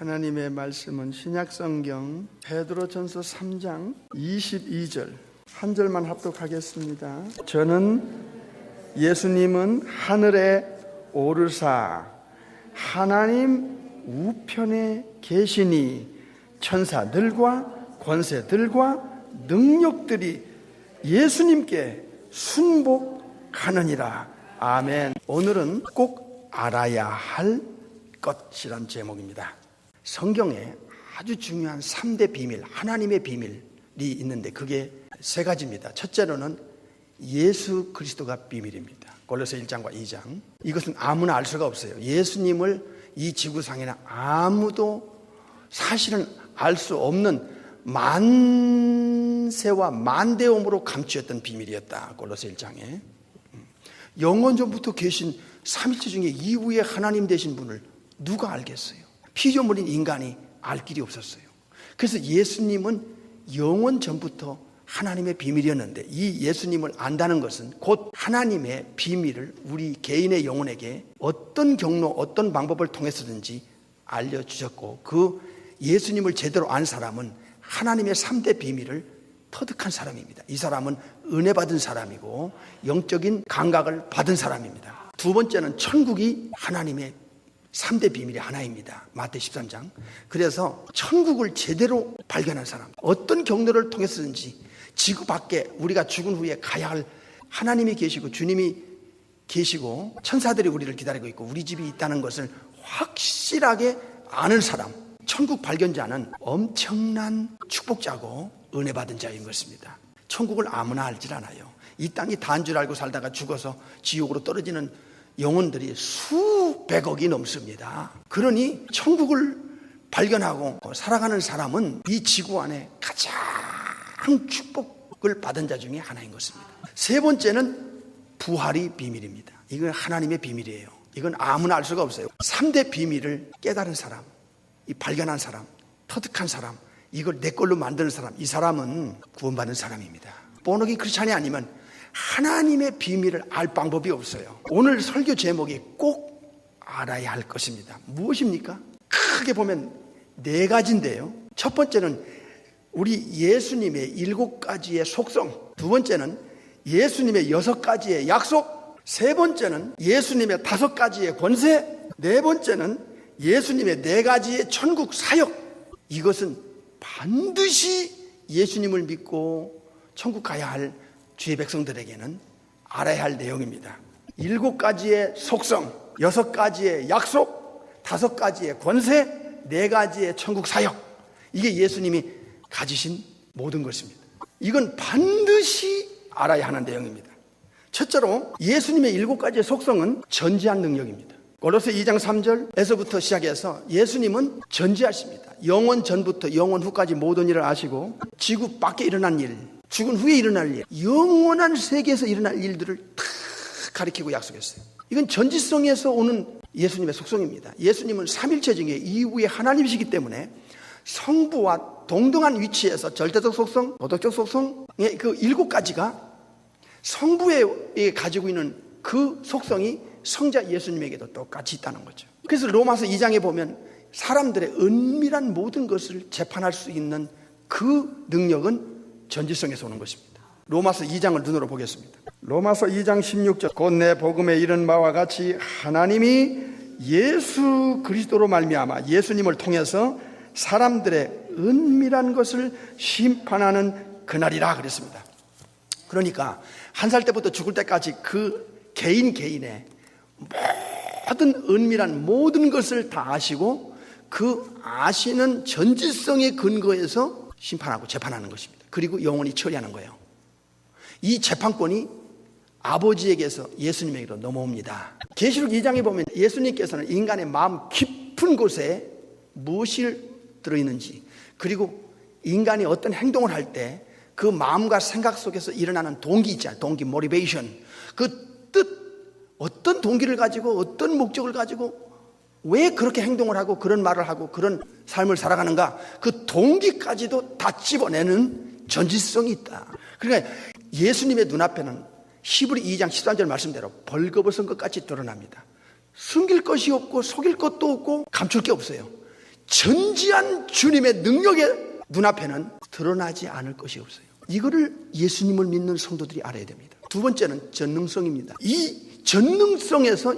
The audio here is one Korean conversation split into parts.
하나님의 말씀은 신약성경 베드로전서 3장 22절 한 절만 합독하겠습니다. 저는 예수님은 하늘에 오르사 하나님 우편에 계시니 천사들과 권세들과 능력들이 예수님께 순복하느니라. 아멘. 오늘은 꼭 알아야 할 것이란 제목입니다. 성경에 아주 중요한 3대 비밀, 하나님의 비밀이 있는데 그게 세 가지입니다. 첫째로는 예수 그리스도가 비밀입니다. 골로새 1장과 2장. 이것은 아무나 알 수가 없어요. 예수님을 이 지구상에는 아무도 사실은 알 수 없는 만세와 만대음으로 감추었던 비밀이었다. 골로새 1장에. 영원 전부터 계신 삼위일체 중에 이후에 하나님 되신 분을 누가 알겠어요? 피조물인 인간이 알 길이 없었어요. 그래서 예수님은 영원 전부터 하나님의 비밀이었는데 이 예수님을 안다는 것은 곧 하나님의 비밀을 우리 개인의 영혼에게 어떤 경로, 어떤 방법을 통해서든지 알려주셨고 그 예수님을 제대로 안 사람은 하나님의 3대 비밀을 터득한 사람입니다. 이 사람은 은혜 받은 사람이고 영적인 감각을 받은 사람입니다. 두 번째는 천국이 하나님의 3대 비밀의 하나입니다. 마태 13장. 그래서 천국을 제대로 발견한 사람, 어떤 경로를 통해서든지 지구 밖에 우리가 죽은 후에 가야 할 하나님이 계시고 주님이 계시고 천사들이 우리를 기다리고 있고 우리 집이 있다는 것을 확실하게 아는 사람, 천국 발견자는 엄청난 축복자고 은혜 받은 자인 것입니다. 천국을 아무나 알질 않아요. 이 땅이 다인 줄 알고 살다가 죽어서 지옥으로 떨어지는 영혼들이 수백억이 넘습니다. 그러니 천국을 발견하고 살아가는 사람은 이 지구 안에 가장 축복을 받은 자 중에 하나인 것입니다. 세 번째는 부활이 비밀입니다. 이건 하나님의 비밀이에요. 이건 아무나 알 수가 없어요. 3대 비밀을 깨달은 사람, 이 발견한 사람, 터득한 사람, 이걸 내 걸로 만드는 사람, 이 사람은 구원받은 사람입니다. 본어기 크리스찬이 아니면 하나님의 비밀을 알 방법이 없어요. 오늘 설교 제목이 꼭 알아야 할 것입니다. 무엇입니까? 크게 보면 네 가지인데요. 첫 번째는 우리 예수님의 7가지의 속성, 두 번째는 예수님의 6가지의 약속, 세 번째는 예수님의 5가지의 권세, 네 번째는 예수님의 4가지의 천국 사역. 이것은 반드시 예수님을 믿고 천국 가야 할 주의 백성들에게는 알아야 할 내용입니다. 7가지의 속성, 6가지의 약속, 5가지의 권세, 4가지의 천국 사역. 이게 예수님이 가지신 모든 것입니다. 이건 반드시 알아야 하는 내용입니다. 첫째로 예수님의 7가지의 속성은 전지한 능력입니다. 골로새 2장 3절에서부터 시작해서 예수님은 전지하십니다. 영원 전부터 영원 후까지 모든 일을 아시고 지구 밖에 일어난 일, 죽은 후에 일어날 일, 영원한 세계에서 일어날 일들을 다 가리키고 약속했어요. 이건 전지성에서 오는 예수님의 속성입니다. 예수님은 삼일체 중에 이후에 하나님이시기 때문에 성부와 동등한 위치에서 절대적 속성, 도덕적 속성의 그 7가지가 성부에 가지고 있는 그 속성이 성자 예수님에게도 똑같이 있다는 거죠. 그래서 로마서 2장에 보면 사람들의 은밀한 모든 것을 재판할 수 있는 그 능력은 전지성에서 오는 것입니다. 로마서 2장을 눈으로 보겠습니다. 로마서 2장 16절 곧 내 복음에 이른 바와 같이 하나님이 예수 그리스도로 말미암아 예수님을 통해서 사람들의 은밀한 것을 심판하는 그날이라 그랬습니다. 그러니까 한 살 때부터 죽을 때까지 그 개인의 모든 은밀한 모든 것을 다 아시고 그 아시는 전지성의 근거에서 심판하고 재판하는 것입니다. 그리고 영원히 처리하는 거예요. 이 재판권이 아버지에게서 예수님에게로 넘어옵니다. 계시록 2장에 보면 예수님께서는 인간의 마음 깊은 곳에 무엇이 들어있는지, 그리고 인간이 어떤 행동을 할 때 그 마음과 생각 속에서 일어나는 동기 있잖아요. 동기, 모티베이션. 그 뜻, 어떤 동기를 가지고 어떤 목적을 가지고 왜 그렇게 행동을 하고 그런 말을 하고 그런 삶을 살아가는가, 그 동기까지도 다 집어내는 전지성이 있다. 그러니까 예수님의 눈앞에는 히브리 2장 13절 말씀대로 벌거벗은 것 같이 드러납니다. 숨길 것이 없고 속일 것도 없고 감출 게 없어요. 전지한 주님의 능력의 눈앞에는 드러나지 않을 것이 없어요. 이거를 예수님을 믿는 성도들이 알아야 됩니다. 두 번째는 전능성입니다. 이 전능성에서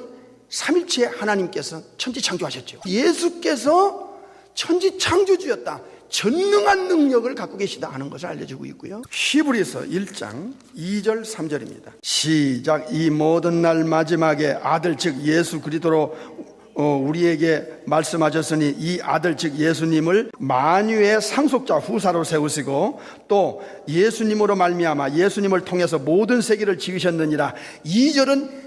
삼일체 하나님께서 천지창조하셨죠. 예수께서 천지창조주였다, 전능한 능력을 갖고 계시다 하는 것을 알려주고 있고요. 히브리서 1장 2절 3절입니다. 시작. 이 모든 날 마지막에 아들 즉 예수 그리스도로 우리에게 말씀하셨으니 이 아들 즉 예수님을 만유의 상속자 후사로 세우시고 또 예수님으로 말미암아 예수님을 통해서 모든 세계를 지으셨느니라. 2절은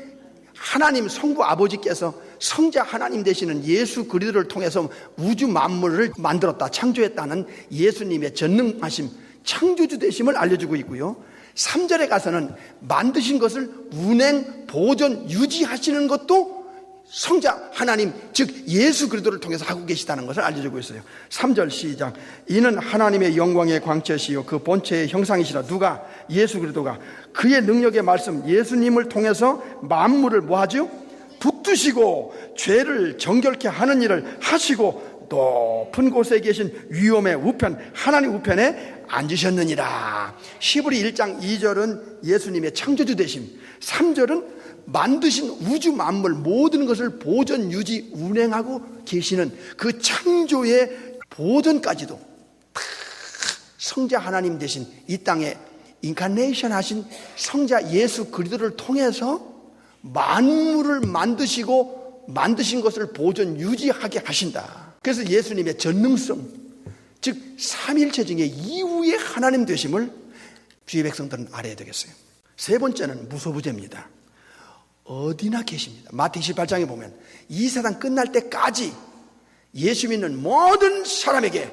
하나님 성부 아버지께서 성자 하나님 되시는 예수 그리스도를 통해서 우주 만물을 만들었다, 창조했다는 예수님의 전능하심, 창조주 되심을 알려주고 있고요. 3절에 가서는 만드신 것을 운행, 보존, 유지하시는 것도 성자 하나님 즉 예수 그리스도를 통해서 하고 계시다는 것을 알려주고 있어요. 3절 시작. 이는 하나님의 영광의 광채시요 그 본체의 형상이시라. 누가? 예수 그리스도가 그의 능력의 말씀 예수님을 통해서 만물을 뭐하죠? 붙드시고 죄를 정결케 하는 일을 하시고 높은 곳에 계신 위엄의 우편 하나님 우편에 앉으셨느니라. 히브리 1장 2절은 예수님의 창조주 되심, 3절은 만드신 우주 만물 모든 것을 보존, 유지, 운행하고 계시는 그 창조의 보존까지도 성자 하나님 되신 이 땅에 인카네이션 하신 성자 예수 그리스도를 통해서 만물을 만드시고 만드신 것을 보존, 유지하게 하신다. 그래서 예수님의 전능성, 즉 삼일체 중에 이후의 하나님 되심을 주의 백성들은 알아야 되겠어요. 세 번째는 무소부재입니다. 어디나 계십니다. 마태 28장에 보면 이 세상 끝날 때까지 예수 믿는 모든 사람에게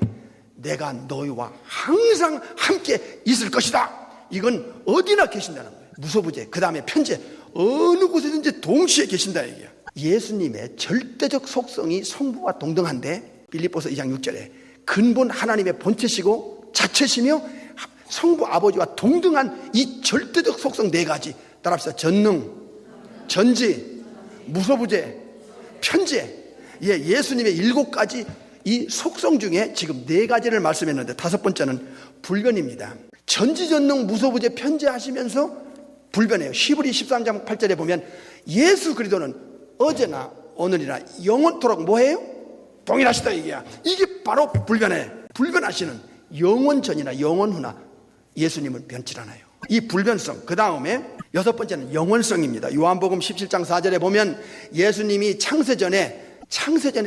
내가 너희와 항상 함께 있을 것이다. 이건 어디나 계신다는 거예요. 무소부재, 그 다음에 편재, 어느 곳에든지 동시에 계신다 얘기야. 예수님의 절대적 속성이 성부와 동등한데 빌립보서 2장 6절에 근본 하나님의 본체시고 자체시며 성부 아버지와 동등한 이 절대적 속성 네 가지 따라합시다. 전능, 전지, 무소부재, 편재. 예수님의 7가지 이 속성 중에 지금 4가지를 말씀했는데 5번째는 불변입니다. 전지전능 무소부재 편재하시면서 불변해요. 히브리 13장 8절에 보면 예수 그리스도는 어제나 오늘이나 영원토록 뭐해요? 동일하시다 이게야. 이게 바로 불변해. 불변하시는 영원전이나 영원후나 예수님은 변치 않아요. 이 불변성. 그 다음에 6번째는 영원성입니다. 요한복음 17장 4절에 보면 예수님이 창세전에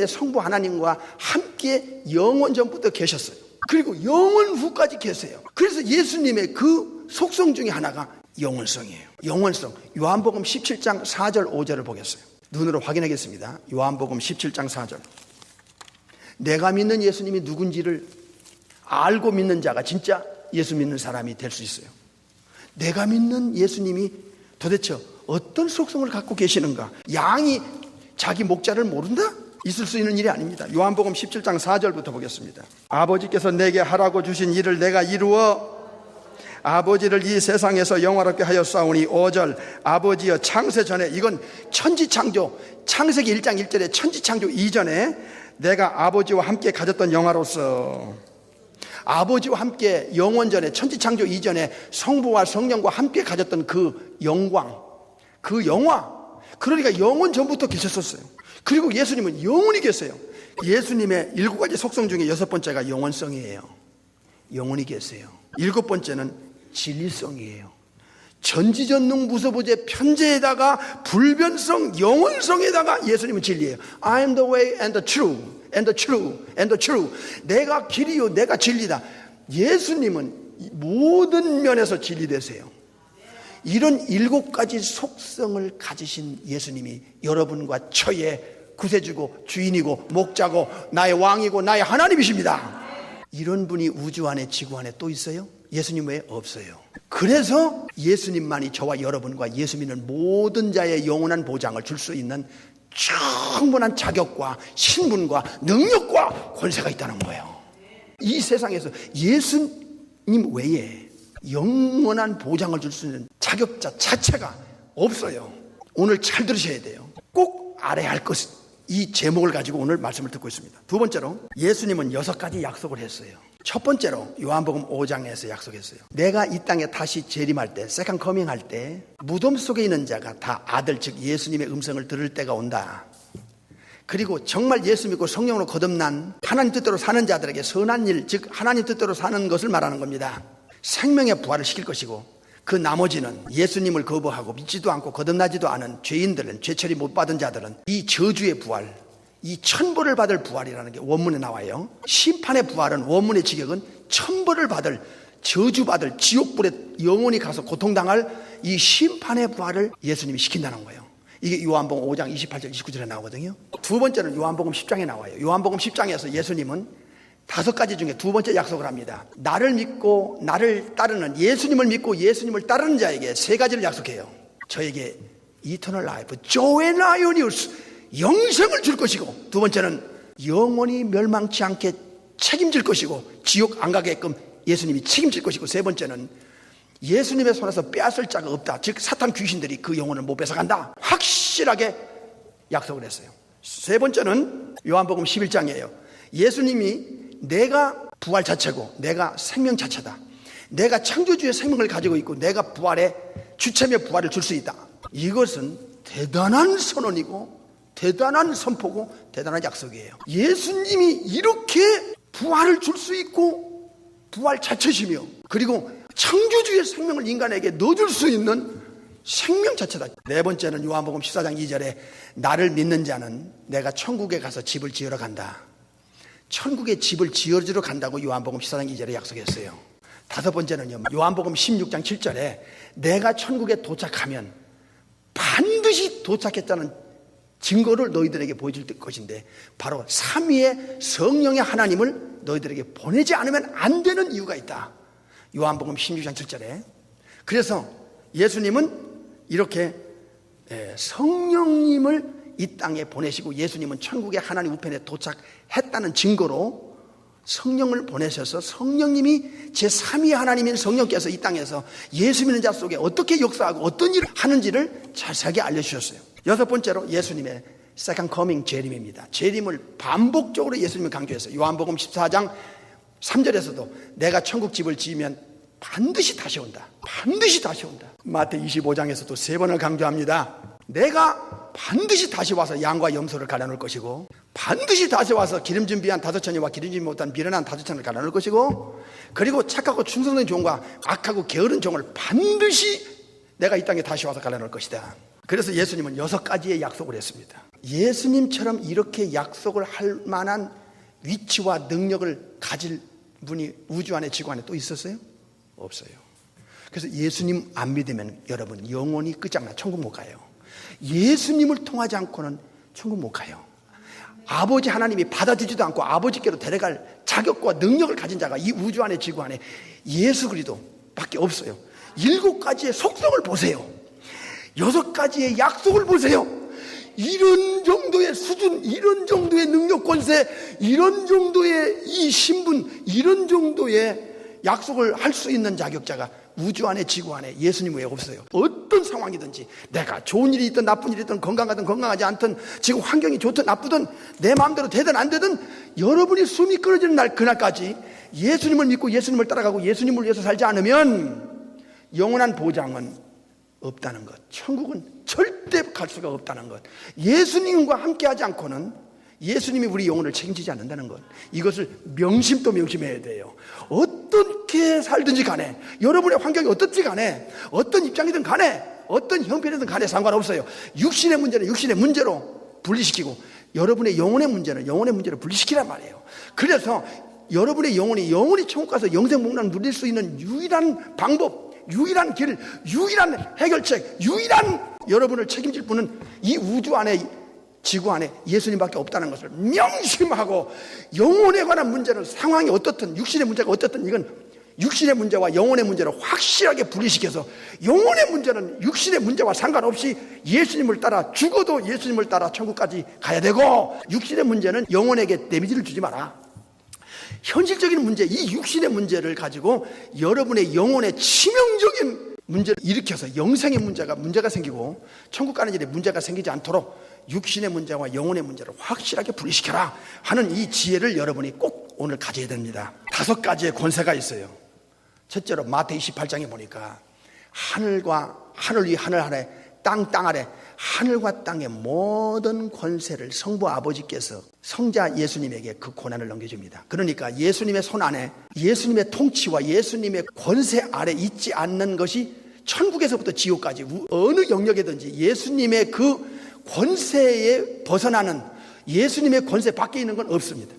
성부 하나님과 함께 영원전부터 계셨어요. 그리고 영원후까지 계세요. 그래서 예수님의 그 속성 중에 하나가 영원성이에요. 영원성. 요한복음 17장 4절 5절을 보겠어요. 눈으로 확인하겠습니다. 요한복음 17장 4절. 내가 믿는 예수님이 누군지를 알고 믿는 자가 진짜 예수 믿는 사람이 될 수 있어요. 내가 믿는 예수님이 도대체 어떤 속성을 갖고 계시는가? 양이 자기 목자를 모른다? 있을 수 있는 일이 아닙니다. 요한복음 17장 4절부터 보겠습니다. 아버지께서 내게 하라고 주신 일을 내가 이루어 아버지를 이 세상에서 영화롭게 하였사오니 5절 아버지여 창세 전에, 이건 천지창조, 창세기 1장 1절에 천지창조 이전에 내가 아버지와 함께 가졌던 영화로서, 아버지와 함께 영원전에 천지창조 이전에 성부와 성령과 함께 가졌던 그 영광, 그 영화, 그러니까 영원 전부터 계셨었어요. 그리고 예수님은 영원히 계세요. 예수님의 7가지 속성 중에 6번째가 영원성이에요. 영원히 계세요. 7번째는 진리성이에요. 전지전능 무소부재 편재에다가 불변성, 영원성에다가 예수님은 진리예요. I am the way and the truth and the true and the true. 내가 길이요 내가 진리다. 예수님은 모든 면에서 진리되세요. 이런 7가지 속성을 가지신 예수님이 여러분과 처의 구세주고 주인이고 목자고 나의 왕이고 나의 하나님이십니다. 이런 분이 우주 안에 지구 안에 또 있어요? 예수님 외에 없어요. 그래서 예수님만이 저와 여러분과 예수 믿는 모든 자의 영원한 보장을 줄 수 있는 충분한 자격과 신분과 능력과 권세가 있다는 거예요. 이 세상에서 예수님 외에 영원한 보장을 줄 수 있는 자격자 자체가 없어요. 오늘 잘 들으셔야 돼요. 꼭 알아야 할 것 이 제목을 가지고 오늘 말씀을 듣고 있습니다. 두 번째로 예수님은 6가지 약속을 했어요. 첫 번째로 요한복음 5장에서 약속했어요. 내가 이 땅에 다시 재림할 때, 세컨 커밍 할 때 무덤 속에 있는 자가 다 아들 즉 예수님의 음성을 들을 때가 온다. 그리고 정말 예수 믿고 성령으로 거듭난 하나님 뜻대로 사는 자들에게 선한 일, 즉 하나님 뜻대로 사는 것을 말하는 겁니다. 생명의 부활을 시킬 것이고, 그 나머지는 예수님을 거부하고 믿지도 않고 거듭나지도 않은 죄인들은, 죄처리 못 받은 자들은 이 저주의 부활, 이 천벌을 받을 부활이라는 게 원문에 나와요. 심판의 부활은 원문의 직역은 천벌을 받을, 저주받을, 지옥불에 영원히 가서 고통당할 이 심판의 부활을 예수님이 시킨다는 거예요. 이게 요한복음 5장 28절 29절에 나오거든요. 두 번째는 요한복음 10장에 나와요. 요한복음 10장에서 예수님은 5가지 중에 두 번째 약속을 합니다. 나를 믿고 나를 따르는, 예수님을 믿고 예수님을 따르는 자에게 3가지를 약속해요. 저에게 이터널 라이프, 조엔 아이오니우스, 영생을 줄 것이고, 두 번째는 영원히 멸망치 않게 책임질 것이고 지옥 안 가게끔 예수님이 책임질 것이고, 세 번째는 예수님의 손에서 빼앗을 자가 없다. 즉 사탄 귀신들이 그 영혼을 못 뺏어간다. 확실하게 약속을 했어요. 세 번째는 요한복음 11장이에요. 예수님이 내가 부활 자체고 내가 생명 자체다. 내가 창조주의 생명을 가지고 있고 내가 부활의 주체며 부활을 줄 수 있다. 이것은 대단한 선언이고 대단한 선포고 대단한 약속이에요. 예수님이 이렇게 부활을 줄 수 있고 부활 자체시며, 그리고 창조주의 생명을 인간에게 넣어줄 수 있는 생명 자체다. 네 번째는 요한복음 14장 2절에 나를 믿는 자는 내가 천국에 가서 집을 지으러 간다. 천국에 집을 지어주러 간다고 요한복음 14장 2절에 약속했어요. 다섯 번째는요, 요한복음 16장 7절에 내가 천국에 도착하면 반드시 도착했다는 증거를 너희들에게 보여줄 것인데, 바로 삼위의 성령의 하나님을 너희들에게 보내지 않으면 안 되는 이유가 있다. 요한복음 16장 7절에. 그래서 예수님은 이렇게 성령님을 이 땅에 보내시고 예수님은 천국의 하나님 우편에 도착했다는 증거로 성령을 보내셔서 성령님이 제3위 하나님인 성령께서 이 땅에서 예수 믿는 자 속에 어떻게 역사하고 어떤 일을 하는지를 자세하게 알려주셨어요. 여섯 번째로 예수님의 세컨 커밍, 재림입니다. 재림을 반복적으로 예수님이 강조했어요. 요한복음 14장 3절에서도 내가 천국 집을 지으면 반드시 다시 온다. 반드시 다시 온다. 마태 25장에서도 3번을 강조합니다. 내가 반드시 다시 와서 양과 염소를 갈아놓을 것이고, 반드시 다시 와서 기름 준비한 5천이와 기름 준비 못한 미련한 5천을 갈아놓을 것이고, 그리고 착하고 충성된 종과 악하고 게으른 종을 반드시 내가 이 땅에 다시 와서 갈아놓을 것이다. 그래서 예수님은 6가지의 약속을 했습니다. 예수님처럼 이렇게 약속을 할 만한 위치와 능력을 가질 분이 우주 안에 지구 안에 또 있었어요? 없어요. 그래서 예수님 안 믿으면 여러분 영원히 끝장나 천국 못 가요. 예수님을 통하지 않고는 천국 못 가요. 아버지 하나님이 받아주지도 않고 아버지께로 데려갈 자격과 능력을 가진 자가 이 우주 안에 지구 안에 예수 그리스도밖에 없어요. 7가지의 속성을 보세요. 6가지의 약속을 보세요. 이런 정도의 수준, 이런 정도의 능력 권세, 이런 정도의 이 신분, 이런 정도의 약속을 할 수 있는 자격자가 우주 안에 지구 안에 예수님 외에 없어요. 어떤 상황이든지 내가 좋은 일이 있든 나쁜 일이 있든 건강하든 건강하지 않든 지금 환경이 좋든 나쁘든 내 마음대로 되든 안 되든 여러분이 숨이 끊어지는 날 그날까지 예수님을 믿고 예수님을 따라가고 예수님을 위해서 살지 않으면 영원한 보장은 없다는 것. 천국은 절대 갈 수가 없다는 것. 예수님과 함께하지 않고는 예수님이 우리 영혼을 책임지지 않는다는 것. 이것을 명심도 명심해야 돼요. 어떻게 살든지 간에, 여러분의 환경이 어떻든지 간에, 어떤 입장이든 간에, 어떤 형편이든 간에 상관없어요. 육신의 문제는 육신의 문제로 분리시키고 여러분의 영혼의 문제는 영혼의 문제로 분리시키란 말이에요. 그래서 여러분의 영혼이 영원히 천국 가서 영생 복락을 누릴 수 있는 유일한 방법, 유일한 길, 유일한 해결책, 유일한 여러분을 책임질 분은 이 우주 안에 지구 안에 예수님밖에 없다는 것을 명심하고, 영혼에 관한 문제는 상황이 어떻든 육신의 문제가 어떻든 이건 육신의 문제와 영혼의 문제를 확실하게 분리시켜서 영혼의 문제는 육신의 문제와 상관없이 예수님을 따라 죽어도 예수님을 따라 천국까지 가야 되고, 육신의 문제는 영혼에게 데미지를 주지 마라. 현실적인 문제, 이 육신의 문제를 가지고 여러분의 영혼의 치명적인 문제를 일으켜서 영생의 문제가 생기고 천국 가는 일에 문제가 생기지 않도록 육신의 문제와 영혼의 문제를 확실하게 분리시켜라 하는 이 지혜를 여러분이 꼭 오늘 가져야 됩니다. 5가지의 권세가 있어요. 첫째로 마태복음 28장에 보니까 하늘 위 하늘 아래 땅 아래 하늘과 땅의 모든 권세를 성부 아버지께서 성자 예수님에게 그 권한을 넘겨줍니다. 그러니까 예수님의 손 안에 예수님의 통치와 예수님의 권세 아래 있지 않는 것이 천국에서부터 지옥까지 어느 영역에든지 예수님의 그 권세에 벗어나는, 예수님의 권세 밖에 있는 건 없습니다.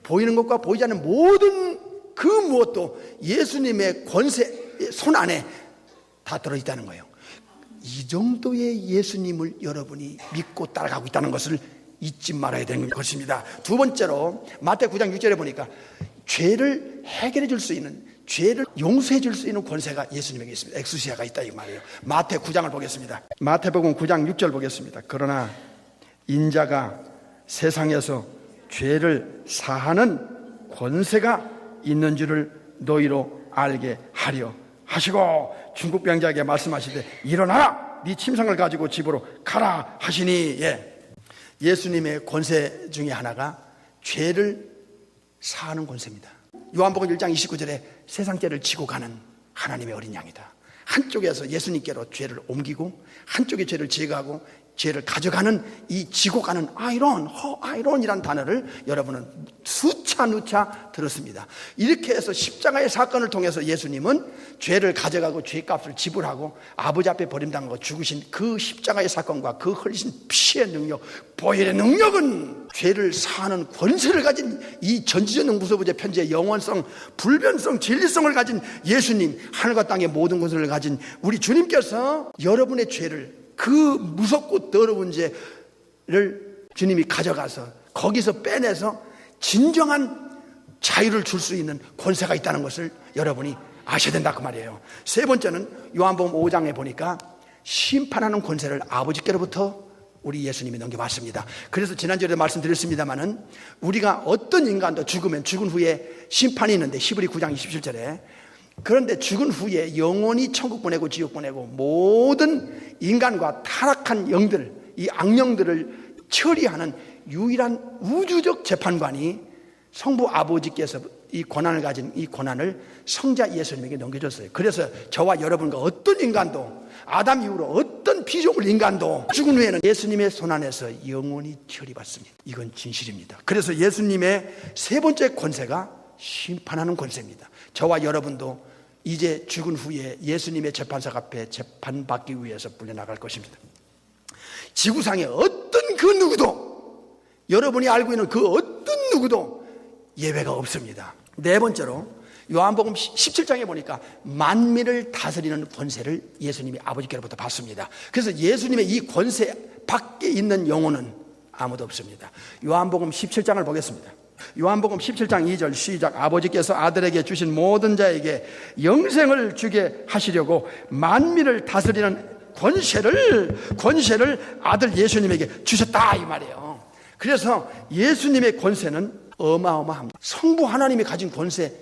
보이는 것과 보이지 않는 모든 그 무엇도 예수님의 권세 손 안에 다 들어있다는 거예요. 이 정도의 예수님을 여러분이 믿고 따라가고 있다는 것을 잊지 말아야 되는 것입니다. 두 번째로 마태복음 9장 6절에 보니까 죄를 해결해 줄 수 있는, 죄를 용서해 줄 수 있는 권세가 예수님에게 있습니다. 엑수시아가 있다 이 말이에요. 마태복음 9장을 보겠습니다. 마태복음 9장 6절 보겠습니다. 그러나 인자가 세상에서 죄를 사하는 권세가 있는 줄을 너희로 알게 하려 하시고 중국 병자에게 말씀하시되 일어나라, 네 침상을 가지고 집으로 가라 하시니. 예수님의 권세 중에 하나가 죄를 사하는 권세입니다. 요한복음 1장 29절에 세상 죄를 지고 가는 하나님의 어린 양이다. 한쪽에서 예수님께로 죄를 옮기고 한쪽에 죄를 제거하고 죄를 가져가는 이 지고 가는 아이론이라는 단어를 여러분은 수차 누차 들었습니다. 이렇게 해서 십자가의 사건을 통해서 예수님은 죄를 가져가고 죄값을 지불하고 아버지 앞에 버림당하고 죽으신 그 십자가의 사건과 그 흘리신 피의 능력, 보혈의 능력은 죄를 사하는 권세를 가진 이 전지전능 무소부재 편지의 영원성, 불변성, 진리성을 가진 예수님, 하늘과 땅의 모든 권세를 가진 우리 주님께서 여러분의 죄를, 그 무섭고 더러운 죄를 주님이 가져가서 거기서 빼내서 진정한 자유를 줄 수 있는 권세가 있다는 것을 여러분이 아셔야 된다 그 말이에요. 세 번째는 요한복음 5장에 보니까 심판하는 권세를 아버지께로부터 우리 예수님이 넘겨받습니다. 그래서 지난주에도 말씀드렸습니다마는 우리가 어떤 인간도 죽으면 죽은 후에 심판이 있는데 히브리 9장 27절에, 그런데 죽은 후에 영원히 천국 보내고 지옥 보내고 모든 인간과 타락한 영들, 이 악령들을 처리하는 유일한 우주적 재판관이 성부 아버지께서 이 권한을 가진 이 권한을 성자 예수님에게 넘겨줬어요. 그래서 저와 여러분과 어떤 인간도, 아담 이후로 어떤 피조물 인간도 죽은 후에는 예수님의 손안에서 영원히 처리받습니다. 이건 진실입니다. 그래서 예수님의 세 번째 권세가 심판하는 권세입니다. 저와 여러분도 이제 죽은 후에 예수님의 재판석 앞에 재판받기 위해서 불려나갈 것입니다. 지구상의 어떤 그 누구도, 여러분이 알고 있는 그 어떤 누구도 예외가 없습니다. 네 번째로 요한복음 17장에 보니까 만민을 다스리는 권세를 예수님이 아버지께로부터 받습니다. 그래서 예수님의 이 권세 밖에 있는 영혼은 아무도 없습니다. 요한복음 17장을 보겠습니다. 요한복음 17장 2절 시작. 아버지께서 아들에게 주신 모든 자에게 영생을 주게 하시려고 만민을 다스리는 권세를 아들 예수님에게 주셨다 이 말이에요. 그래서 예수님의 권세는 어마어마합니다. 성부 하나님이 가진 권세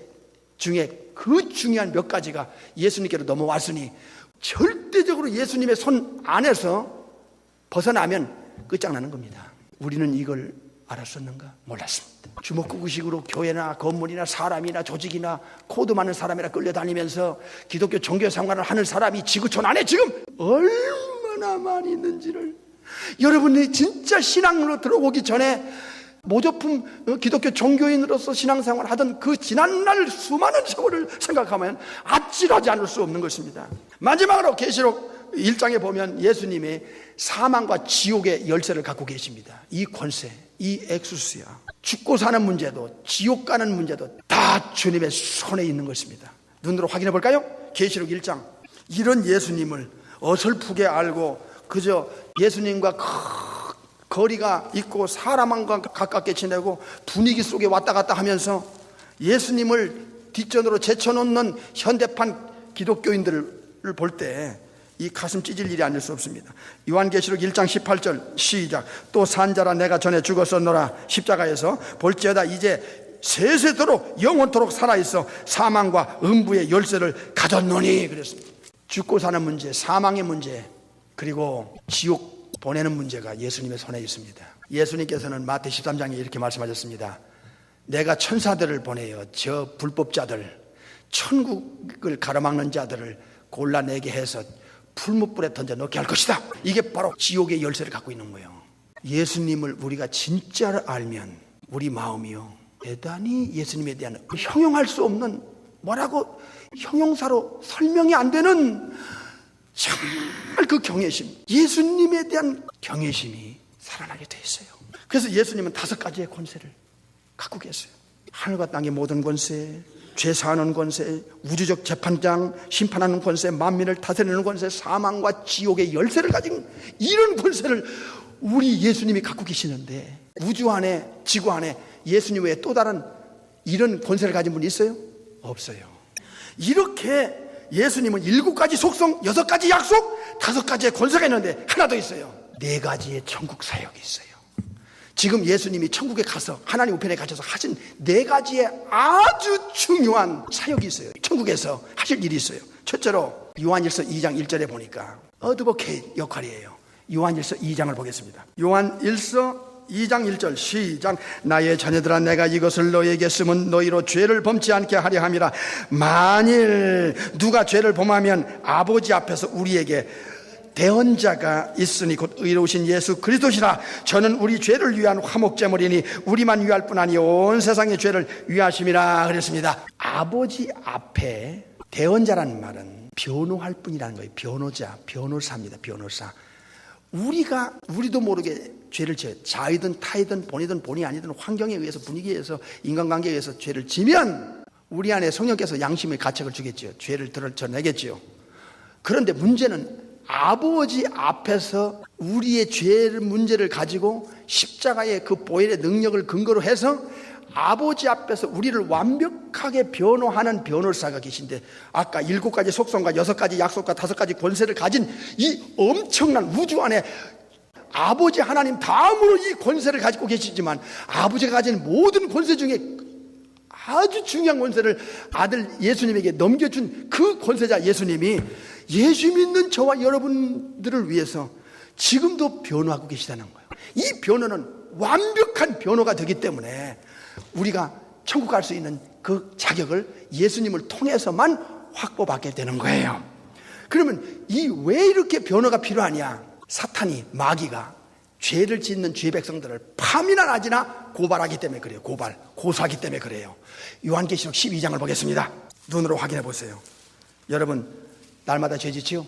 중에 그 중요한 몇 가지가 예수님께로 넘어왔으니 절대적으로 예수님의 손 안에서 벗어나면 끝장나는 겁니다. 우리는 이걸 알았었는가? 몰랐습니다. 주먹구구식으로 교회나 건물이나 사람이나 조직이나 코드 많은 사람이나 끌려다니면서 기독교 종교 생활을 하는 사람이 지구촌 안에 지금 얼마나 많이 있는지를, 여러분이 진짜 신앙으로 들어오기 전에 모조품 기독교 종교인으로서 신앙생활 하던 그 지난날 수많은 세월을 생각하면 아찔하지 않을 수 없는 것입니다. 마지막으로 계시록 1장에 보면 예수님이 사망과 지옥의 열쇠를 갖고 계십니다. 이 권세, 이 엑수스야, 죽고 사는 문제도 지옥 가는 문제도 다 주님의 손에 있는 것입니다. 눈으로 확인해 볼까요? 계시록 1장. 이런 예수님을 어설프게 알고 그저 예수님과 거리가 있고 사람과 가깝게 지내고 분위기 속에 왔다 갔다 하면서 예수님을 뒷전으로 제쳐놓는 현대판 기독교인들을 볼 때 이 가슴 찢을 일이 아닐 수 없습니다. 요한계시록 1장 18절 시작. 또 산자라 내가 전에 죽었었노라 십자가에서 볼지어다 이제 세세토록 영원토록 살아있어 사망과 음부의 열쇠를 가졌노니 그랬습니다. 죽고 사는 문제, 사망의 문제, 그리고 지옥 보내는 문제가 예수님의 손에 있습니다. 예수님께서는 마태 13장에 이렇게 말씀하셨습니다. 내가 천사들을 보내어 저 불법자들, 천국을 가로막는 자들을 골라내게 해서 풀무불에 던져 넣게 할 것이다. 이게 바로 지옥의 열쇠를 갖고 있는 거예요. 예수님을 우리가 진짜로 알면 우리 마음이요, 대단히 예수님에 대한 형용할 수 없는, 뭐라고 형용사로 설명이 안 되는 정말 그 경외심, 예수님에 대한 경외심이 살아나게 돼 있어요. 그래서 예수님은 5가지의 권세를 갖고 계세요. 하늘과 땅의 모든 권세, 죄 사하는 권세, 우주적 재판장, 심판하는 권세, 만민을 다스리는 권세, 사망과 지옥의 열쇠를 가진 이런 권세를 우리 예수님이 갖고 계시는데, 우주 안에, 지구 안에 예수님 외에 또 다른 이런 권세를 가진 분이 있어요? 없어요. 이렇게 예수님은 7가지 속성, 6가지 약속, 5가지의 권세가 있는데 하나 더 있어요. 4가지의 천국 사역이 있어요. 지금 예수님이 천국에 가서 하나님 우편에 갇혀서 하신 4가지의 아주 중요한 사역이 있어요. 천국에서 하실 일이 있어요. 첫째로 요한일서 2장 1절에 보니까 어드보케이트 역할이에요. 요한일서 2장을 보겠습니다. 요한일서 2장 1절 시작. 나의 자녀들아, 내가 이것을 너희에게 쓰면 너희로 죄를 범치 않게 하려 함이라. 만일 누가 죄를 범하면 아버지 앞에서 우리에게 대언자가 있으니 곧 의로우신 예수 그리스도시라. 저는 우리 죄를 위한 화목제물이니 우리만 위할 뿐 아니 온 세상의 죄를 위하심이라 그랬습니다. 아버지 앞에 대언자라는 말은 변호할 뿐이라는 거예요. 변호자, 변호사입니다. 변호사. 우리도 모르게 죄를 지어요. 자이든 타이든 본이든 본이 아니든 환경에 의해서, 분위기에 의해서, 인간관계에 의해서 죄를 지면 우리 안에 성령께서 양심의 가책을 주겠죠. 죄를 드러내겠죠. 그런데 문제는 아버지 앞에서 우리의 죄 문제를 가지고 십자가의 그 보혈의 능력을 근거로 해서 아버지 앞에서 우리를 완벽하게 변호하는 변호사가 계신데, 아까 7가지 속성과 6가지 약속과 5가지 권세를 가진 이 엄청난 우주 안에 아버지 하나님 다음으로 이 권세를 가지고 계시지만, 아버지가 가진 모든 권세 중에 아주 중요한 권세를 아들 예수님에게 넘겨준 그 권세자 예수님이 예수 믿는 저와 여러분들을 위해서 지금도 변호하고 계시다는 거예요. 이 변호는 완벽한 변호가 되기 때문에 우리가 천국 갈 수 있는 그 자격을 예수님을 통해서만 확보받게 되는 거예요. 그러면 왜 이렇게 변호가 필요하냐? 사탄이, 마귀가 죄를 짓는 죄 백성들을 밤이나 낮이나 고발하기 때문에 그래요. 고소하기 때문에 그래요. 요한계시록 12장을 보겠습니다. 눈으로 확인해 보세요. 여러분, 날마다 죄 짓지요?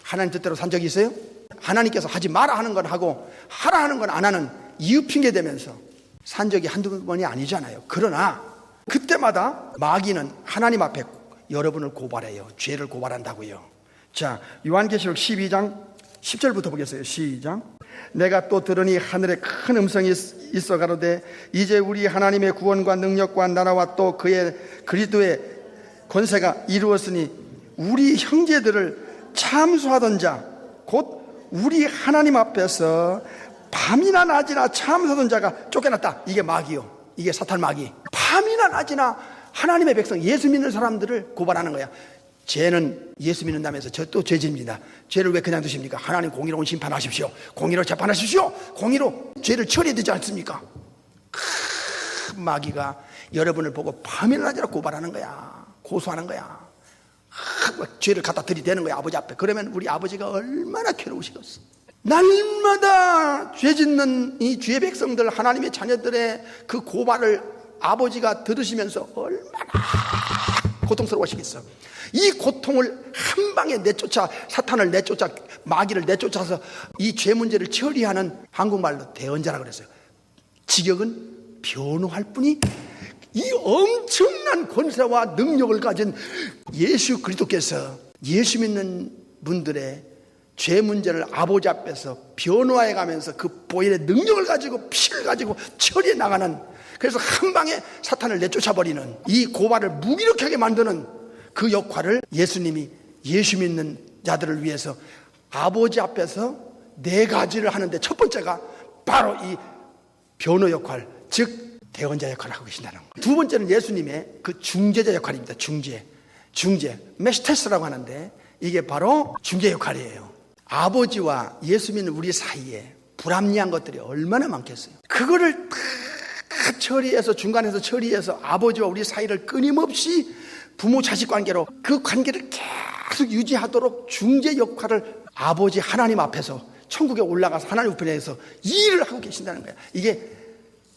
하나님 뜻대로 산 적이 있어요? 하나님께서 하지 마라 하는 건 하고 하라 하는 건 안 하는 이유 핑계 대면서 산 적이 한두 번이 아니잖아요. 그러나 그때마다 마귀는 하나님 앞에 여러분을 고발해요. 죄를 고발한다고요. 자, 요한계시록 12장 10절부터 보겠어요. 시작. 내가 또 들으니 하늘에 큰 음성이 있어 가로되 이제 우리 하나님의 구원과 능력과 나라와 또 그의 그리스도의 권세가 이루었으니 우리 형제들을 참수하던 자 곧 우리 하나님 앞에서 밤이나 낮이나 참수하던 자가 쫓겨났다. 이게 마귀요. 이게 사탄 마귀. 밤이나 낮이나 하나님의 백성, 예수 믿는 사람들을 고발하는 거야. 죄는 예수 믿는다면서 저 또 죄집니다. 죄를 왜 그냥 두십니까? 하나님 공의로운 심판하십시오. 공의로 재판하십시오. 공의로 죄를 처리해야 되지 않습니까? 마귀가 여러분을 보고 밤이나 낮이나 고발하는 거야. 고소하는 거야. 죄를 갖다 들이대는 거야, 아버지 앞에. 그러면 우리 아버지가 얼마나 괴로우시겠어. 날마다 죄 짓는 이 죄 백성들, 하나님의 자녀들의 그 고발을 아버지가 들으시면서 얼마나 고통스러워하시겠어. 이 고통을 한 방에 내쫓아, 사탄을 내쫓아, 마귀를 내쫓아서 이 죄 문제를 처리하는, 한국말로 대언자라고 그랬어요. 직역은 변호할 뿐이, 이 엄청난 권세와 능력을 가진 예수 그리스도께서 예수 믿는 분들의 죄 문제를 아버지 앞에서 변호해 가면서 그 보혈의 능력을 가지고 피를 가지고 처리해 나가는, 그래서 한 방에 사탄을 내쫓아버리는, 이 고발을 무기력하게 만드는 그 역할을 예수님이 예수 믿는 자들을 위해서 아버지 앞에서 4가지를 하는데, 첫 번째가 바로 이 변호 역할, 즉 대언자 역할을 하고 계신다는 거예요. 두 번째는 예수님의 그 중재자 역할입니다. 중재 메시테스라고 하는데, 이게 바로 중재 역할이에요. 아버지와 예수 믿는 우리 사이에 불합리한 것들이 얼마나 많겠어요. 그거를 다 처리해서, 중간에서 처리해서 아버지와 우리 사이를 끊임없이 부모 자식 관계로 그 관계를 계속 유지하도록 중재 역할을 아버지 하나님 앞에서 천국에 올라가서 하나님 우편에서 일을 하고 계신다는 거예요. 이게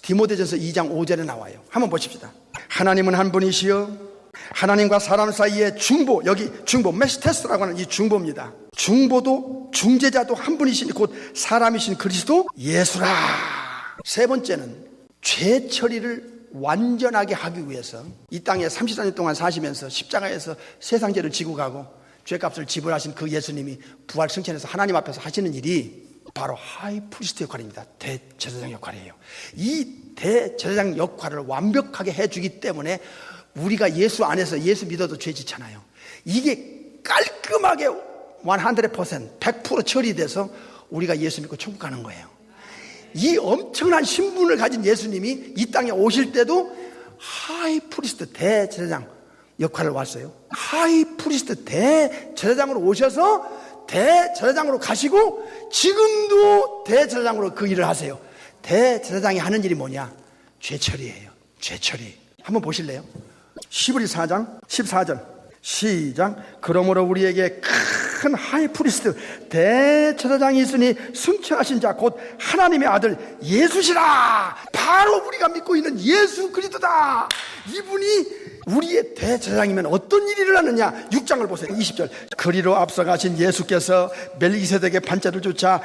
디모데전서 2장 5절에 나와요. 한번 보십시다. 하나님은 한 분이시여 하나님과 사람 사이의 중보, 여기 중보 메시테스라고 하는 이 중보입니다. 중보도 중재자도 한 분이신 곧 사람이신 그리스도 예수라. 세 번째는 죄 처리를 완전하게 하기 위해서 이 땅에 34년 동안 사시면서 십자가에서 세상 죄를 지고 가고 죄값을 지불하신 그 예수님이 부활 승천해서 하나님 앞에서 하시는 일이 바로 하이프리스트 역할입니다. 대제사장 역할이에요. 이 대제사장 역할을 완벽하게 해주기 때문에 우리가 예수 안에서 예수 믿어도 죄 짓잖아요. 이게 깔끔하게 100% 처리돼서 우리가 예수 믿고 천국 가는 거예요. 이 엄청난 신분을 가진 예수님이 이 땅에 오실 때도 하이프리스트 대제사장 역할을 왔어요. 하이프리스트 대제사장으로 오셔서 대제사장으로 가시고 지금도 대제사장으로 그 일을 하세요. 대제사장이 하는 일이 뭐냐? 죄처리예요. 죄처리. 한번 보실래요? 히브리 4장 14절 시작. 그러므로 우리에게 큰 하이프리스트 대제사장이 있으니 승천하신 자 곧 하나님의 아들 예수시라. 바로 우리가 믿고 있는 예수 그리스도다. 이분이 우리의 대제사장이면 어떤 일을 하느냐? 6장을 보세요. 20절. 그리로 앞서가신 예수께서 멜기세덱의 판자를 쫓아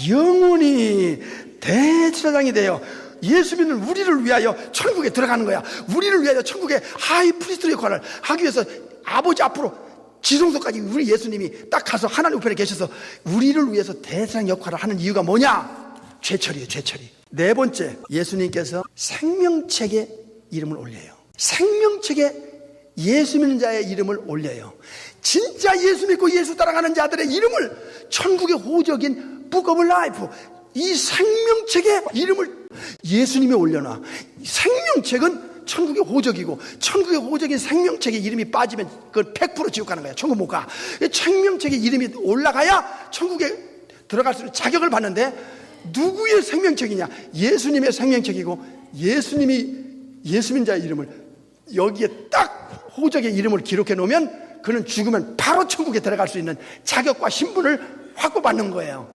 영원히 대제사장이 되어 예수 믿는 우리를 위하여 천국에 들어가는 거야. 우리를 위하여 천국의 하이프리스트 역할을 하기 위해서 아버지 앞으로 지성소까지 우리 예수님이 딱 가서 하나님 우편에 계셔서 우리를 위해서 대제사장 역할을 하는 이유가 뭐냐? 죄처리예요. 죄처리. 네 번째, 예수님께서 생명책에 이름을 올려요. 생명책에 예수 믿는 자의 이름을 올려요. 진짜 예수 믿고 예수 따라가는 자들의 이름을 천국의 호적인 Book of Life, 이 생명책에 이름을 예수님이 올려놔. 생명책은 천국의 호적이고 천국의 호적인 생명책에 이름이 빠지면 그건 100% 지옥 가는 거야. 천국 못 가. 생명책에 이름이 올라가야 천국에 들어갈 수 있는 자격을 받는데 누구의 생명책이냐? 예수님의 생명책이고 예수님이 예수 믿는 자의 이름을 여기에 딱 호적의 이름을 기록해 놓으면 그는 죽으면 바로 천국에 들어갈 수 있는 자격과 신분을 확보받는 거예요.